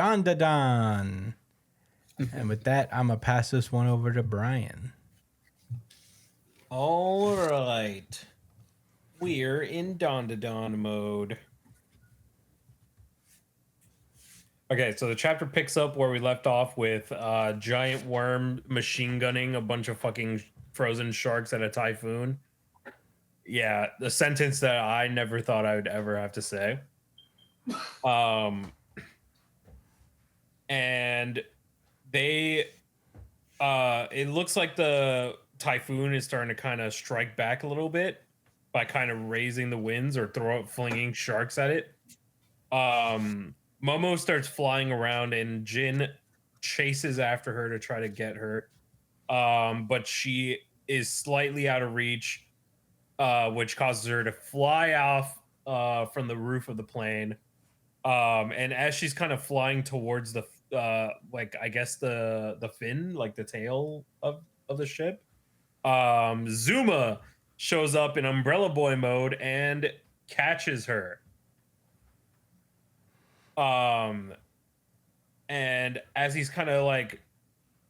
Dandadan. And with that, I'm going to pass this one over to Brian. All right. We're in Dandadan mode. Okay, so the chapter picks up where we left off with giant worm machine gunning a bunch of fucking frozen sharks at a typhoon. Yeah, the sentence that I never thought I would ever have to say. And they it looks like the typhoon is starting to kind of strike back a little bit by kind of raising the winds or flinging sharks at it. Momo starts flying around and Jin chases after her to try to get her. But she is slightly out of reach, which causes her to fly off from the roof of the plane. And as she's kind of flying towards the like I guess the fin, like the tail of the ship, Zuma shows up in Umbrella Boy mode and catches her. And as he's kind of like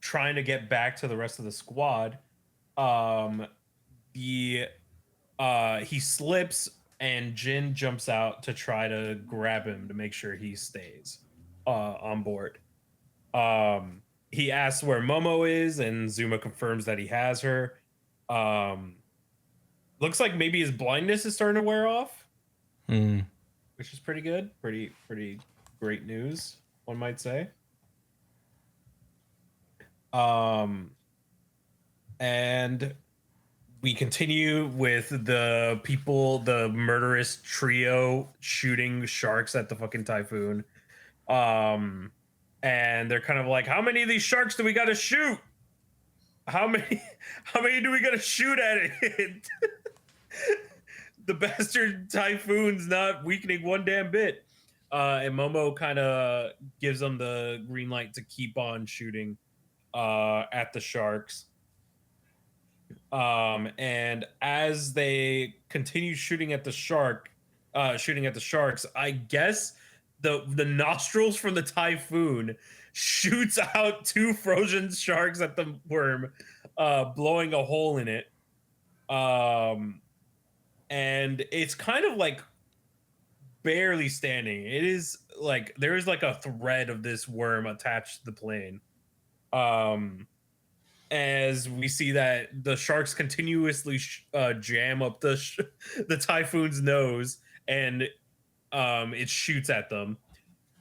trying to get back to the rest of the squad, he slips and Jin jumps out to try to grab him to make sure he stays on board. He asks where Momo is, and Zuma confirms that he has her. Looks like maybe his blindness is starting to wear off, which is pretty good. Pretty great news, one might say. And we continue with the murderous trio shooting sharks at the fucking typhoon. And they're kind of like, how many of these sharks do we got to shoot? How many do we got to shoot at it? The bastard typhoon's not weakening one damn bit. And Momo kind of gives them the green light to keep on shooting at the sharks. And as they continue shooting at the sharks, I guess the nostrils from the typhoon shoots out two frozen sharks at the worm, blowing a hole in it. And it's kind of like barely standing. It is like there is like a thread of this worm attached to the plane. As we see that the sharks continuously jam up the typhoon's nose, and it shoots at them.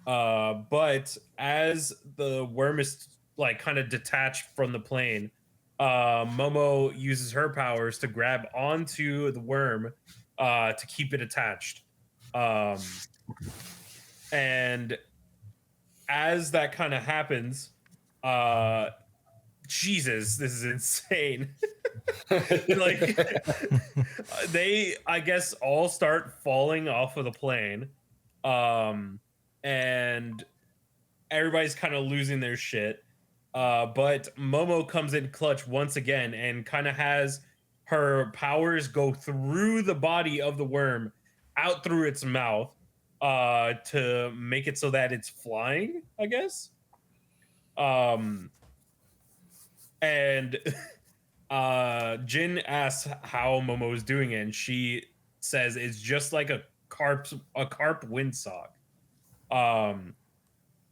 But as the worm is like kind of detached from the plane, Momo uses her powers to grab onto the worm to keep it attached. And as that kind of happens, Jesus, this is insane. Like they, I guess, all start falling off of the plane. And everybody's kind of losing their shit. But Momo comes in clutch once again and kind of has her powers go through the body of the worm, out through its mouth, to make it so that it's flying, I guess. And Jin asks how Momo is doing it, and she says it's just like a carp windsock.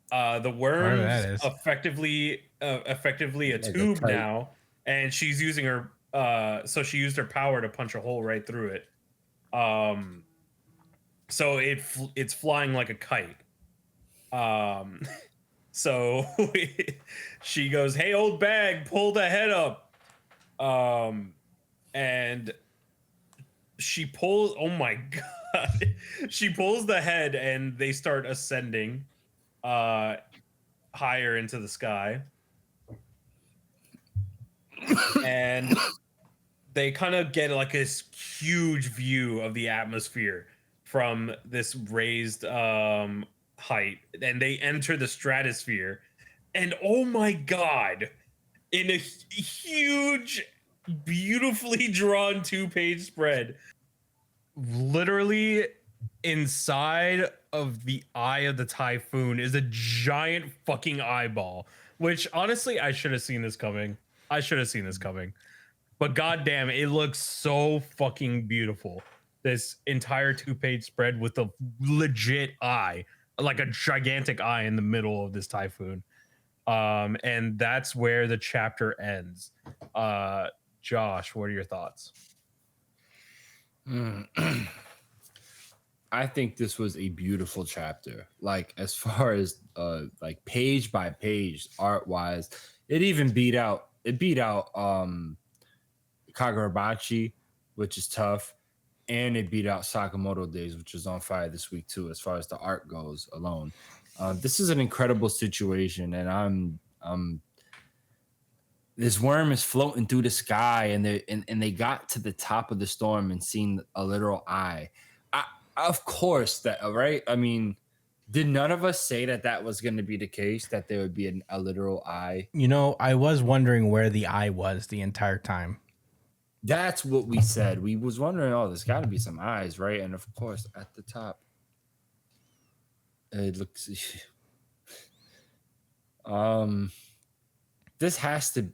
The worm's effectively a tube now, and she's using her so she used her power to punch a hole right through it. So it's flying like a kite. So she goes, "Hey, old bag, pull the head up." And she pulls, oh my god. She pulls the head and they start ascending higher into the sky. And they kind of get like this huge view of the atmosphere from this raised height, and they enter the stratosphere. And oh my god, in a huge, beautifully drawn 2-page spread, literally inside of the eye of the typhoon is a giant fucking eyeball, which honestly I should have seen this coming. I should have seen this coming. But goddamn, it looks so fucking beautiful. This entire 2-page spread with a legit eye, like a gigantic eye in the middle of this typhoon. And that's where the chapter ends. Josh, what are your thoughts? I think this was a beautiful chapter. Like as far as like page by page art wise, it beat out Kagurabachi, which is tough, and it beat out Sakamoto Days, which is on fire this week too, as far as the art goes alone. This is an incredible situation, and I'm this worm is floating through the sky, and they got to the top of the storm and seen a literal eye. Of course, that right. I mean, did none of us say that was going to be the case, that there would be a literal eye? You know, I was wondering where the eye was the entire time. That's what we said. We was wondering, oh, there's got to be some eyes, right? And of course, at the top, it looks. This has to.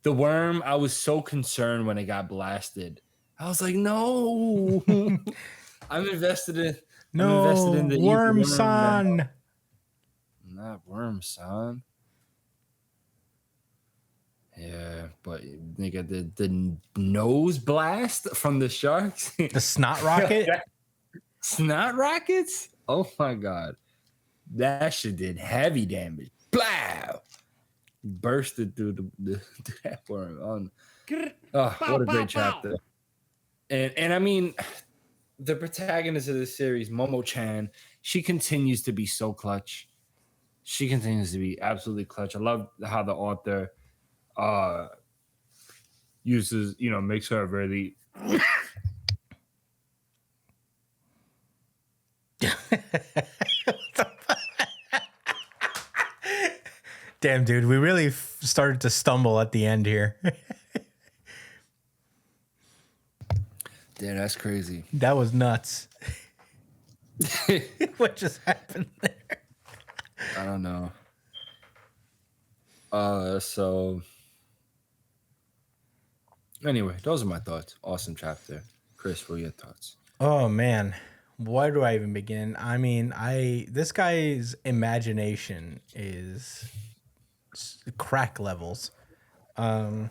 The worm. I was so concerned when it got blasted. I was like, no. I'm invested in. No, I'm invested in the worm evil son. Now. Not worm son. Yeah, but nigga, the nose blast from the sharks. The snot rocket. Snot rockets. Oh my god, that shit did heavy damage. Blow. Bursted through that worm. Oh, what a great chapter. And I mean, the protagonist of this series, Momo-chan, she continues to be so clutch. She continues to be absolutely clutch. I love how the author uses, makes her really Damn, dude, we really started to stumble at the end here. Damn, that's crazy. That was nuts. What just happened there? I don't know. So anyway, those are my thoughts. Awesome chapter. Chris, what are your thoughts? Oh man, where do I even begin? I mean, this guy's imagination is crack levels. I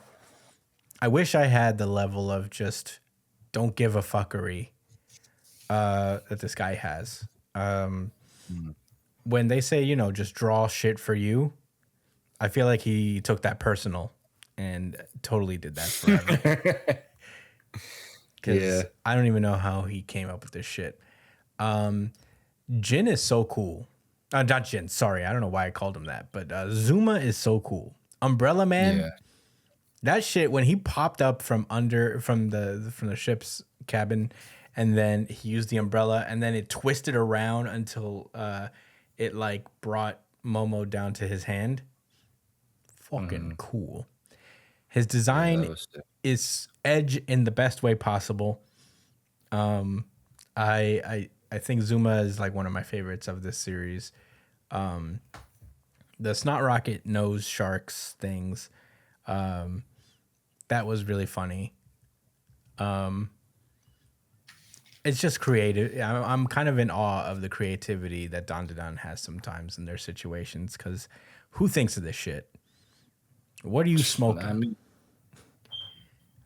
wish I had the level of just don't give a fuckery that this guy has. When they say, just draw shit for you, I feel like he took that personal and totally did that forever. Because I don't even know how he came up with this shit. Jin is so cool. Not Jin, sorry. I don't know why I called him that. But Zuma is so cool. Umbrella Man, that shit, when he popped up from the ship's cabin, and then he used the umbrella, and then it twisted around until it like brought Momo down to his hand. Fucking cool. His design is edge in the best way possible. I think Zuma is like one of my favorites of this series. The snot rocket nose sharks things, that was really funny. It's just creative. I'm kind of in awe of the creativity that Dandadan has sometimes in their situations, because who thinks of this shit? What are you smoking?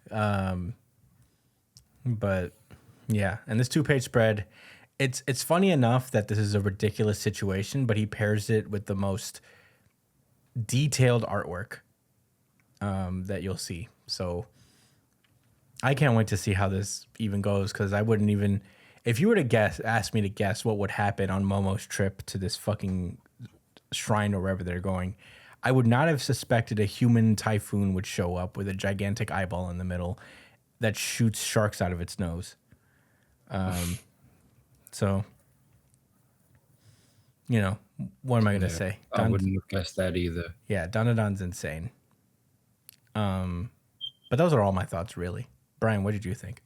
But yeah, and this 2-page spread, it's funny enough that this is a ridiculous situation, but he pairs it with the most detailed artwork that you'll see. So I can't wait to see how this even goes, because I wouldn't even, if you were to ask me to guess what would happen on Momo's trip to this fucking shrine or wherever they're going, I would not have suspected a human typhoon would show up with a gigantic eyeball in the middle that shoots sharks out of its nose. So, what am I going to say? I wouldn't have guessed that either. Yeah, Dandadan's insane. But those are all my thoughts, really. Brian, what did you think?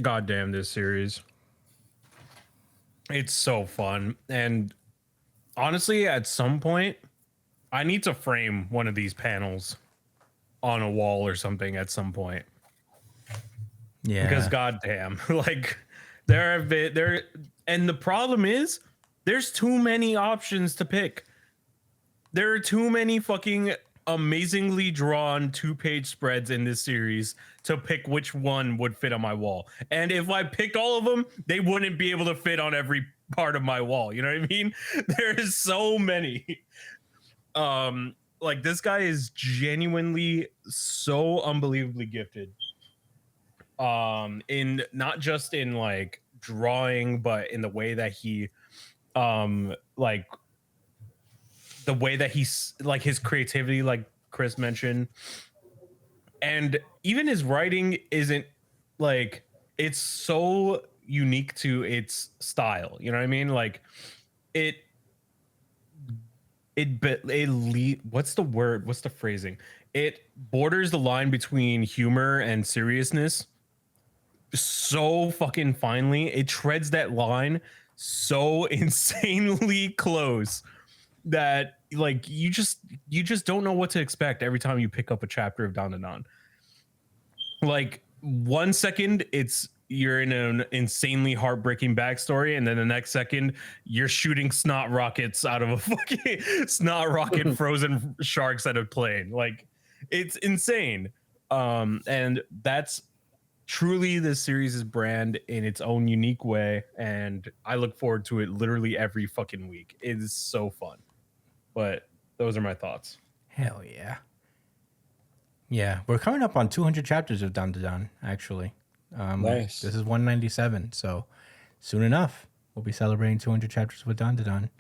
goddamn this series. It's so fun. And honestly, at some point, I need to frame one of these panels on a wall or something at some point. Yeah. Because goddamn, like there have been there, and the problem is there's too many options to pick. There are too many fucking amazingly drawn 2-page spreads in this series to pick which one would fit on my wall. And if I picked all of them, they wouldn't be able to fit on every part of my wall. You know what I mean? There's so many. Like this guy is genuinely so unbelievably gifted. In not just in like drawing, but in the way that he like the way that he's like his creativity, like Chris mentioned, and even his writing isn't like, it's so unique to its style. You know what I mean? Like it what's the word? What's the phrasing? It borders the line between humor and seriousness so fucking finely. It treads that line so insanely close that like you just don't know what to expect every time you pick up a chapter of Dandadan. Like 1 second you're in an insanely heartbreaking backstory, and then the next second you're shooting snot rockets out of a fucking snot rocket frozen sharks at a plane. Like it's insane. And that's truly this series' brand in its own unique way, and I look forward to it literally every fucking week. It is so fun. But those are my thoughts. Hell yeah. Yeah, we're coming up on 200 chapters of Dandadan, actually. Nice. This is 197, so soon enough we'll be celebrating 200 chapters with Dandadan.